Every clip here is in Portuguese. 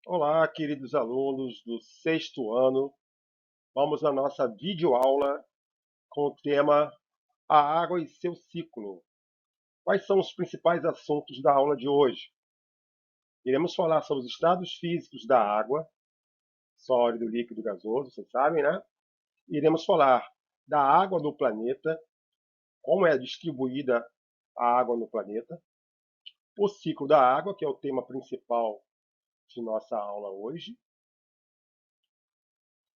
Olá, queridos alunos do sexto ano. Vamos à nossa videoaula com o tema A Água e seu Ciclo. Quais são os principais assuntos da aula de hoje? Iremos falar sobre os estados físicos da água, sólido, líquido, gasoso, vocês sabem, né? Iremos falar da água no planeta, como é distribuída a água no planeta, o ciclo da água, que é o tema principal de nossa aula hoje,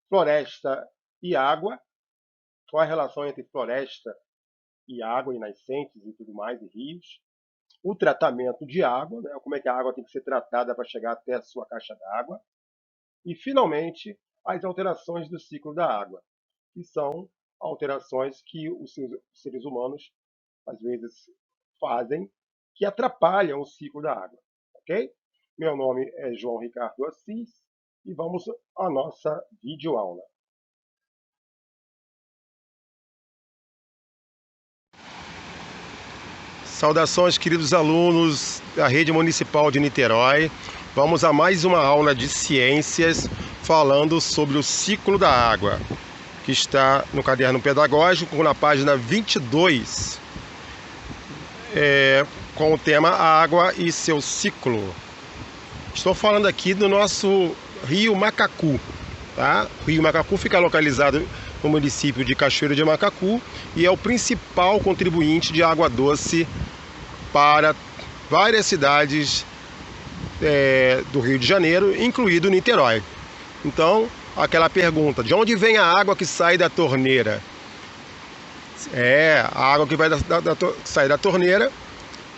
floresta e água, qual a relação entre floresta e água e nascentes e tudo mais, e rios, o tratamento de água, né, como é que a água tem que ser tratada para chegar até a sua caixa d'água, e finalmente as alterações do ciclo da água, que são alterações que os seres humanos às vezes fazem que atrapalham o ciclo da água, ok? Meu nome é João Ricardo Assis e vamos à nossa videoaula. Saudações, queridos alunos da Rede Municipal de Niterói. Vamos a mais uma aula de ciências falando sobre o ciclo da água, que está no caderno pedagógico na página 22, com o tema Água e seu ciclo. Estou falando aqui do nosso Rio Macacu, tá? O Rio Macacu fica localizado no município de Cachoeiro de Macacu e é o principal contribuinte de água doce para várias cidades do Rio de Janeiro, incluído Niterói. Então, aquela pergunta, de onde vem a água que sai da torneira? A água que vai sair da torneira,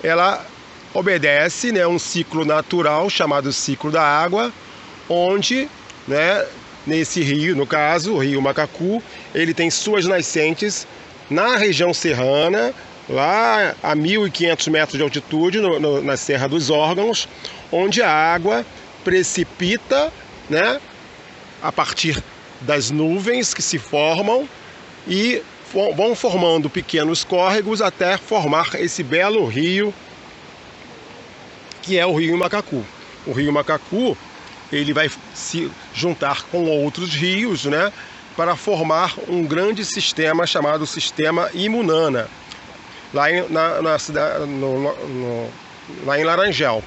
ela obedece, né, um ciclo natural chamado ciclo da água, onde, né, nesse rio, no caso, o rio Macacu, ele tem suas nascentes na região serrana, lá a 1.500 metros de altitude, na Serra dos Órgãos, onde a água precipita, né, a partir das nuvens que se formam e vão formando pequenos córregos até formar esse belo rio que é o rio Macacu. O rio Macacu, ele vai se juntar com outros rios, né, para formar um grande sistema chamado Sistema Imunana, lá lá em Laranjal.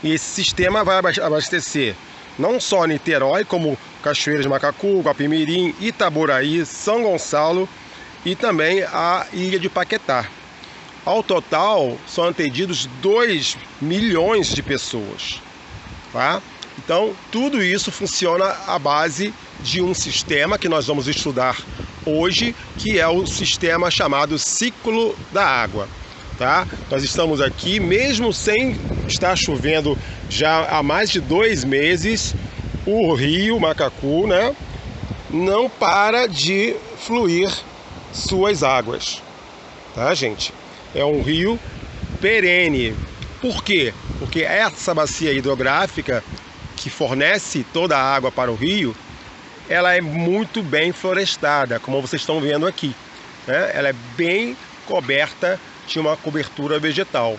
E esse sistema vai abastecer não só Niterói, como Cachoeira de Macacu, Guapimirim, Itaboraí, São Gonçalo e também a ilha de Paquetá. Ao total, são atendidos 2 milhões de pessoas. Tá? Então, tudo isso funciona à base de um sistema que nós vamos estudar hoje, que é o sistema chamado ciclo da água. Tá? Nós estamos aqui, mesmo sem estar chovendo já há mais de 2 meses, o rio Macacu, né, não para de fluir suas águas. Tá, gente? É um rio perene. Por quê? Porque essa bacia hidrográfica que fornece toda a água para o rio, ela é muito bem florestada, como vocês estão vendo aqui, né? Ela é bem coberta de uma cobertura vegetal.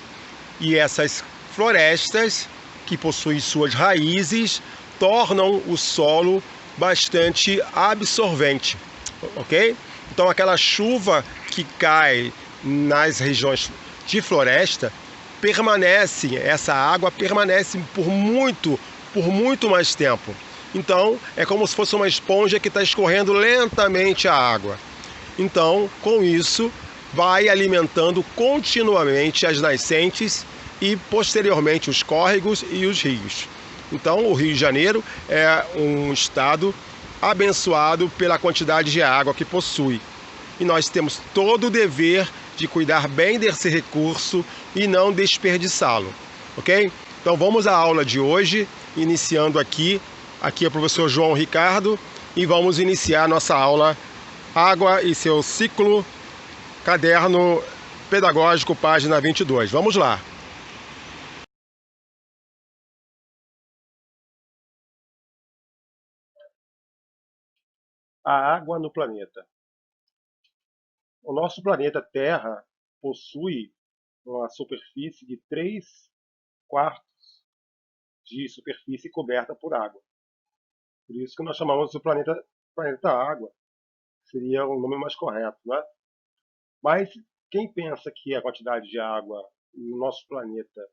E essas florestas, que possuem suas raízes, tornam o solo bastante absorvente, ok? Então aquela chuva que cai nas regiões de floresta essa água permanece por muito mais tempo. Então é como se fosse uma esponja que está escorrendo lentamente a água. Então, com isso, vai alimentando continuamente as nascentes e posteriormente os córregos e os rios. Então, o Rio de Janeiro é um estado abençoado pela quantidade de água que possui. E nós temos todo o dever de cuidar bem desse recurso e não desperdiçá-lo, ok? Então vamos à aula de hoje, iniciando aqui é o professor João Ricardo e vamos iniciar nossa aula Água e seu ciclo, caderno pedagógico, página 22. Vamos lá. A água no planeta. O nosso planeta Terra possui uma superfície de 3 quartos de superfície coberta por água. Por isso que nós chamamos o planeta água, seria o nome mais correto, né? Mas quem pensa que a quantidade de água no nosso planeta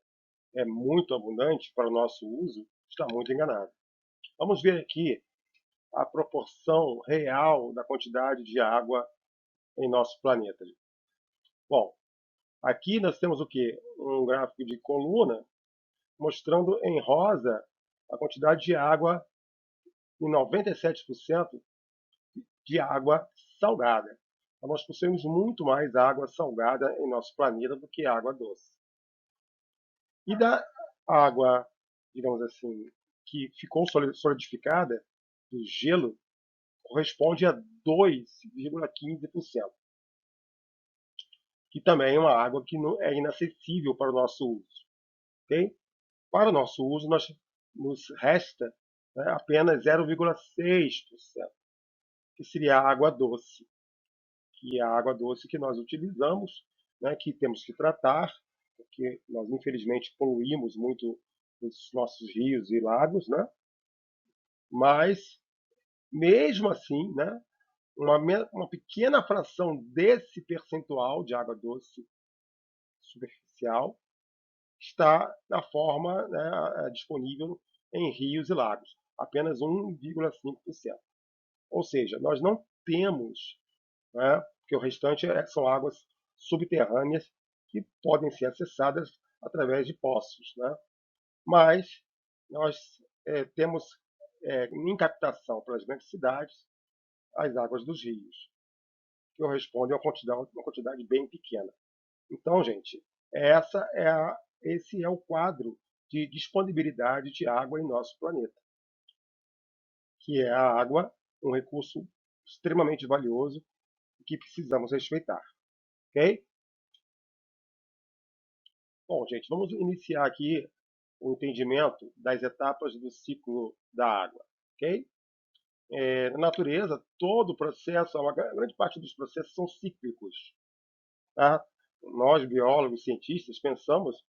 é muito abundante para o nosso uso, está muito enganado. Vamos ver aqui a proporção real da quantidade de água em nosso planeta. Bom, aqui nós temos o que? Um gráfico de coluna mostrando em rosa a quantidade de água em 97% de água salgada. Então, nós possuímos muito mais água salgada em nosso planeta do que água doce. E da água, digamos assim, que ficou solidificada, do gelo, corresponde a 2,15%, que também é uma água que é inacessível para o nosso uso. Okay? Para o nosso uso, nos resta, né, apenas 0,6%, que seria a água doce, que é a água doce que nós utilizamos, né, que temos que tratar, porque nós infelizmente poluímos muito os nossos rios e lagos, né? Mas mesmo assim, né, uma pequena fração desse percentual de água doce superficial está na forma, né, disponível em rios e lagos, apenas 1,5%. Ou seja, nós não temos, né, porque o restante são águas subterrâneas que podem ser acessadas através de poços. Né? Mas nós temos em captação pelas grandes cidades as águas dos rios, que correspondem a uma quantidade bem pequena. Então, gente, esse é o quadro de disponibilidade de água em nosso planeta, que é a água, um recurso extremamente valioso que precisamos respeitar. Ok? Bom, gente, vamos iniciar aqui o entendimento das etapas do ciclo da água. Ok? Na natureza, todo o processo, uma grande parte dos processos são cíclicos. Tá? Nós, biólogos, cientistas, pensamos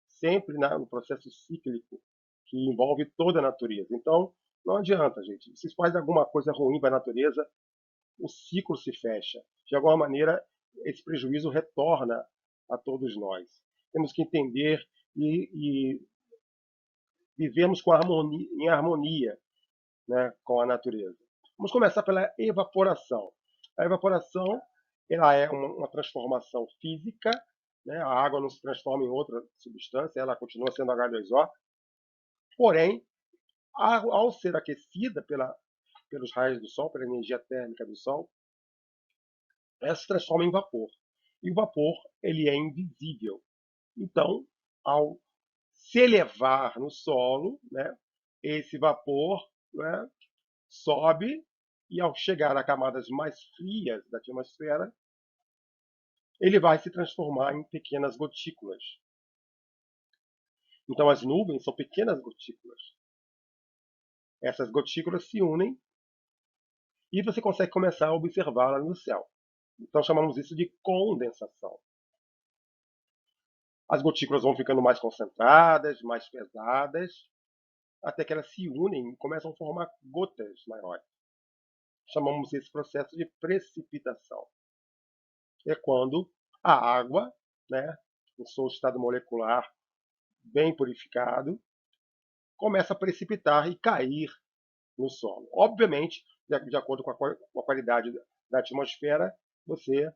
sempre no processo cíclico que envolve toda a natureza. Então, não adianta, gente. Se faz alguma coisa ruim para a natureza, o ciclo se fecha. De alguma maneira, esse prejuízo retorna a todos nós. Temos que entender e vivemos em harmonia, né, com a natureza. Vamos começar pela evaporação. A evaporação ela é uma transformação física, né? A água não se transforma em outra substância, ela continua sendo H2O, porém, ao ser aquecida pelos raios do Sol, pela energia térmica do Sol, ela se transforma em vapor. E o vapor ele é invisível. Então, ao se elevar no solo, né, esse vapor, né, sobe e ao chegar a camadas mais frias da atmosfera, ele vai se transformar em pequenas gotículas. Então as nuvens são pequenas gotículas. Essas gotículas se unem e você consegue começar a observá-las no céu. Então chamamos isso de condensação. As gotículas vão ficando mais concentradas, mais pesadas, até que elas se unem e começam a formar gotas maiores. Chamamos esse processo de precipitação. É quando a água, né, em seu estado molecular bem purificado, começa a precipitar e cair no solo. Obviamente, de acordo com a qualidade da atmosfera, você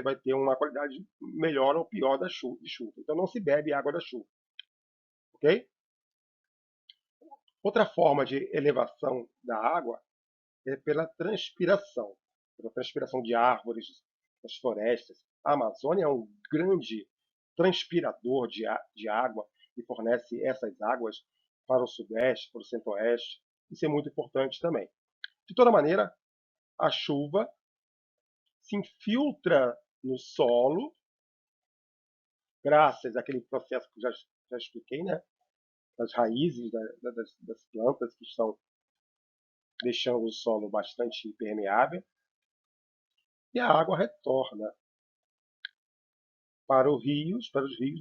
vai ter uma qualidade melhor ou pior de chuva. Então não se bebe água da chuva. Ok? Outra forma de elevação da água é pela transpiração de árvores, das florestas. A Amazônia é um grande transpirador de água e fornece essas águas para o sudeste, para o centro-oeste. Isso é muito importante também. De toda maneira, a chuva se infiltra no solo, graças àquele processo que já expliquei, né? Das raízes das plantas que estão deixando o solo bastante permeável, e a água retorna para os rios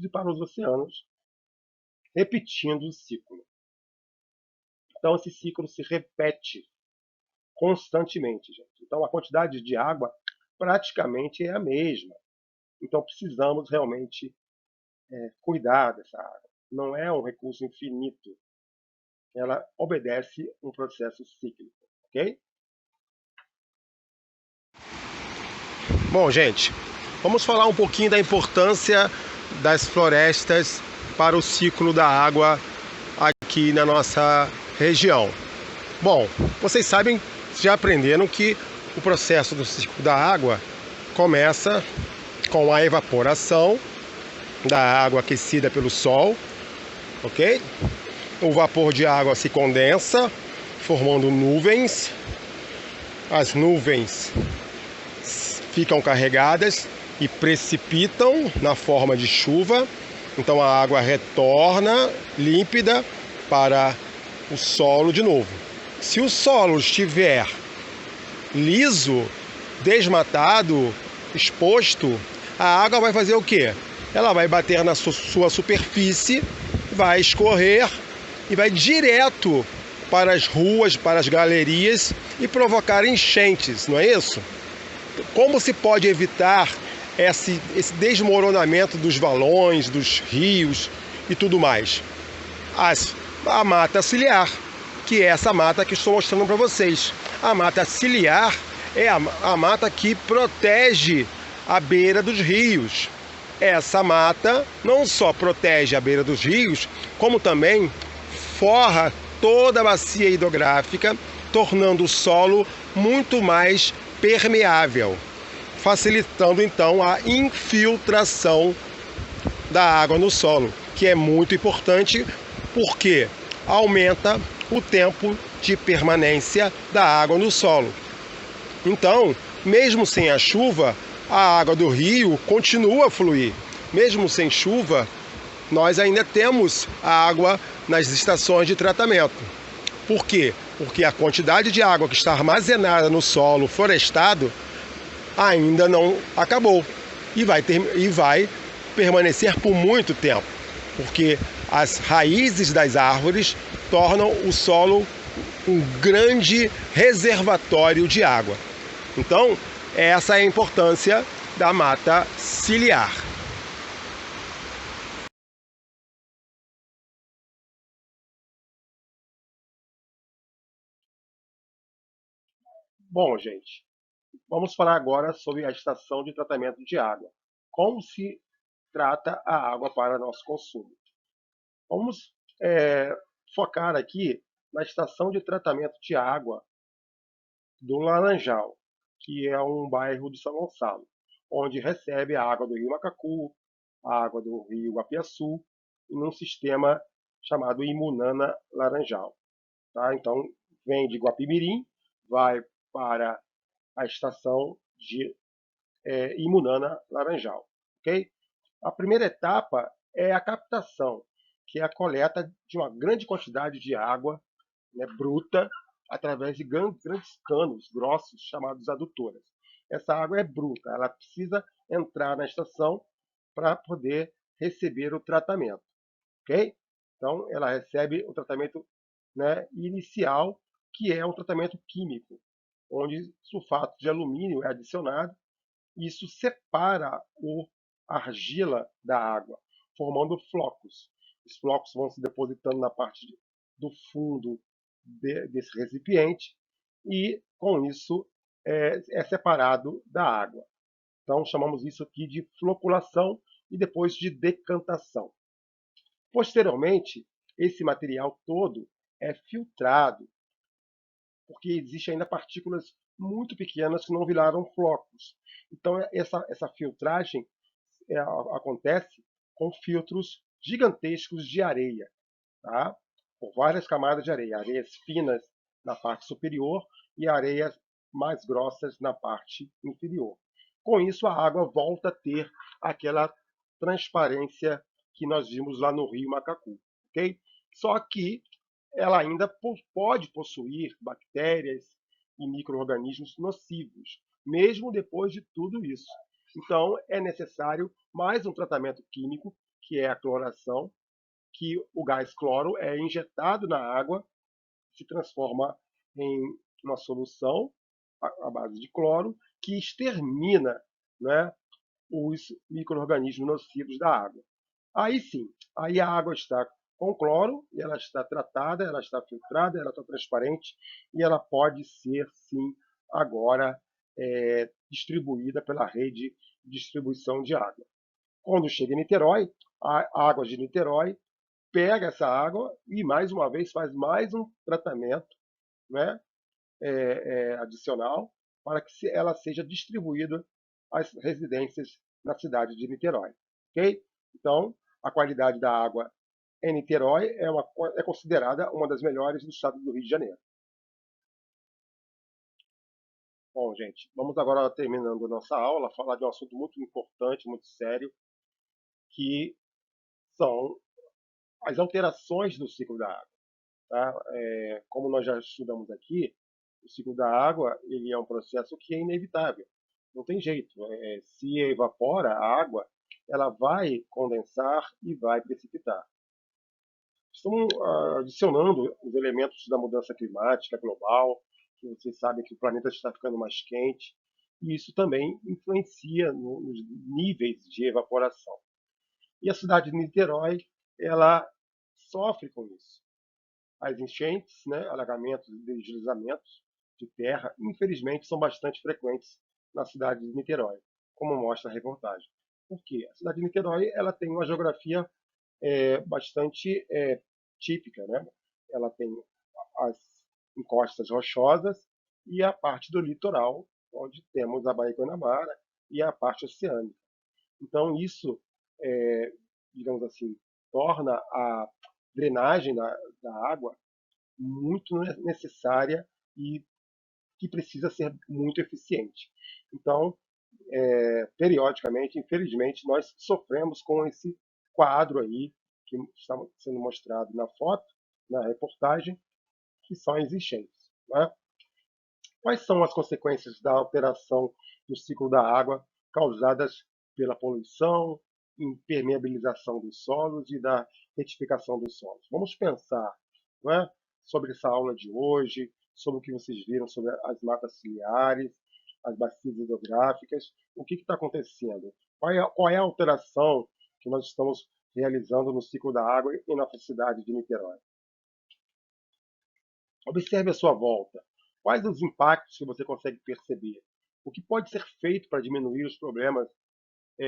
e para os oceanos, repetindo o ciclo. Então esse ciclo se repete constantemente, gente. Então a quantidade de água praticamente é a mesma. Então precisamos realmente cuidar dessa água. Não é um recurso infinito. Ela obedece um processo cíclico, ok? Bom, gente, vamos falar um pouquinho da importância das florestas para o ciclo da água aqui na nossa região. Bom, vocês sabem, já aprenderam que o processo do ciclo da água começa com a evaporação da água aquecida pelo sol, ok? O vapor de água se condensa, formando nuvens. As nuvens ficam carregadas e precipitam na forma de chuva. Então a água retorna límpida para o solo de novo. Se o solo estiver liso, desmatado, exposto, a água vai fazer o quê? Ela vai bater na sua superfície, vai escorrer e vai direto para as ruas, para as galerias e provocar enchentes, não é isso? Como se pode evitar esse desmoronamento dos valões, dos rios e tudo mais? A mata ciliar, que é essa mata que estou mostrando para vocês. A mata ciliar é a mata que protege a beira dos rios. Essa mata não só protege a beira dos rios, como também forra toda a bacia hidrográfica, tornando o solo muito mais permeável, facilitando então a infiltração da água no solo, que é muito importante porque aumenta o tempo de permanência da água no solo. Então, mesmo sem a chuva, a água do rio continua a fluir. Mesmo sem chuva, nós ainda temos a água nas estações de tratamento. Por quê? Porque a quantidade de água que está armazenada no solo florestado ainda não acabou e vai permanecer por muito tempo, porque as raízes das árvores tornam o solo um grande reservatório de água. Então, essa é a importância da mata ciliar. Bom, gente, vamos falar agora sobre a estação de tratamento de água. Como se trata a água para nosso consumo. Vamos focar aqui na estação de tratamento de água do Laranjal, que é um bairro de São Gonçalo, onde recebe a água do Rio Macacu, a água do Rio Guapiaçu, e num sistema chamado Imunana Laranjal. Tá? Então, vem de Guapimirim, vai para a estação de Imunana Laranjal. Okay? A primeira etapa é a captação, que é a coleta de uma grande quantidade de água, né, bruta, através de grandes canos grossos chamados adutoras. Essa água é bruta, ela precisa entrar na estação para poder receber o tratamento. Ok? Então, ela recebe o tratamento, né, inicial, que é um tratamento químico, onde sulfato de alumínio é adicionado. Isso separa a argila da água, formando flocos. Os flocos vão se depositando na parte do fundo desse recipiente e, com isso, é separado da água. Então, chamamos isso aqui de floculação e depois de decantação. Posteriormente, esse material todo é filtrado, porque existem ainda partículas muito pequenas que não viraram flocos. Então, essa filtragem acontece com filtros gigantescos de areia, tá? Por várias camadas de areia, areias finas na parte superior e areias mais grossas na parte inferior. Com isso, a água volta a ter aquela transparência que nós vimos lá no Rio Macacu, ok? Só que ela ainda pode possuir bactérias e micro-organismos nocivos, mesmo depois de tudo isso. Então, é necessário mais um tratamento químico, que é a cloração, que o gás cloro é injetado na água, se transforma em uma solução à base de cloro que extermina, né, os micro-organismos nocivos da água. Aí sim, aí a água está com cloro, e ela está tratada, ela está filtrada, ela está transparente e ela pode ser sim agora distribuída pela rede de distribuição de água. Quando chega em Niterói, a água de Niterói pega essa água e mais uma vez faz mais um tratamento, né, adicional para que ela seja distribuída às residências na cidade de Niterói. Ok? Então, a qualidade da água em Niterói é considerada uma das melhores do estado do Rio de Janeiro. Bom, gente, vamos agora, terminando nossa aula, falar de um assunto muito importante, muito sério, que são as alterações do ciclo da água. Tá? Como nós já estudamos aqui, o ciclo da água ele é um processo que é inevitável. Não tem jeito. Se evapora a água, ela vai condensar e vai precipitar. Estão adicionando os elementos da mudança climática global, que vocês sabem que o planeta está ficando mais quente, e isso também influencia nos níveis de evaporação. E a cidade de Niterói, ela sofre com isso. As enchentes, né, alagamentos e deslizamentos de terra, infelizmente, são bastante frequentes na cidade de Niterói, como mostra a reportagem. Por quê? A cidade de Niterói ela tem uma geografia bastante típica. Né? Ela tem as encostas rochosas e a parte do litoral, onde temos a Baía Guanabara e a parte oceânica. Então, isso, digamos assim, torna a drenagem da água muito necessária e que precisa ser muito eficiente. Então, periodicamente, infelizmente, nós sofremos com esse quadro aí que está sendo mostrado na foto, na reportagem, que são as enchentes. Né? Quais são as consequências da alteração do ciclo da água causadas pela poluição, impermeabilização dos solos e da retificação dos solos? Vamos pensar, não é, sobre essa aula de hoje, sobre o que vocês viram sobre as matas ciliares, as bacias hidrográficas, o que está acontecendo? Qual é a alteração que nós estamos realizando no ciclo da água em nossa cidade de Niterói? Observe a sua volta. Quais os impactos que você consegue perceber? O que pode ser feito para diminuir os problemas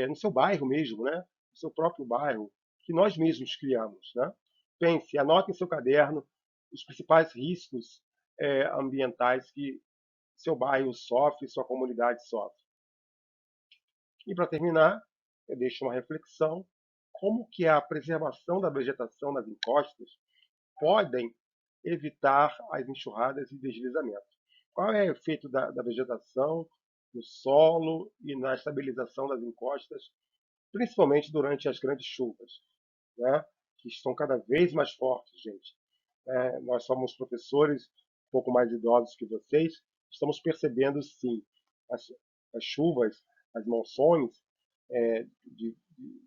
no seu bairro mesmo, né? No seu próprio bairro, que nós mesmos criamos, né? Pense, anote em seu caderno os principais riscos ambientais que seu bairro sofre, sua comunidade sofre. E para terminar, eu deixo uma reflexão: como que a preservação da vegetação nas encostas podem evitar as enxurradas e deslizamentos? Qual é o efeito da vegetação no solo e na estabilização das encostas, principalmente durante as grandes chuvas, né? Que estão cada vez mais fortes, gente. Nós somos professores um pouco mais idosos que vocês, estamos percebendo sim as, as chuvas, as monções de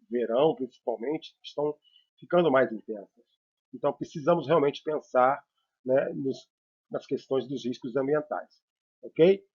verão, principalmente, estão ficando mais intensas. Então, precisamos realmente pensar, né, nas questões dos riscos ambientais. Ok?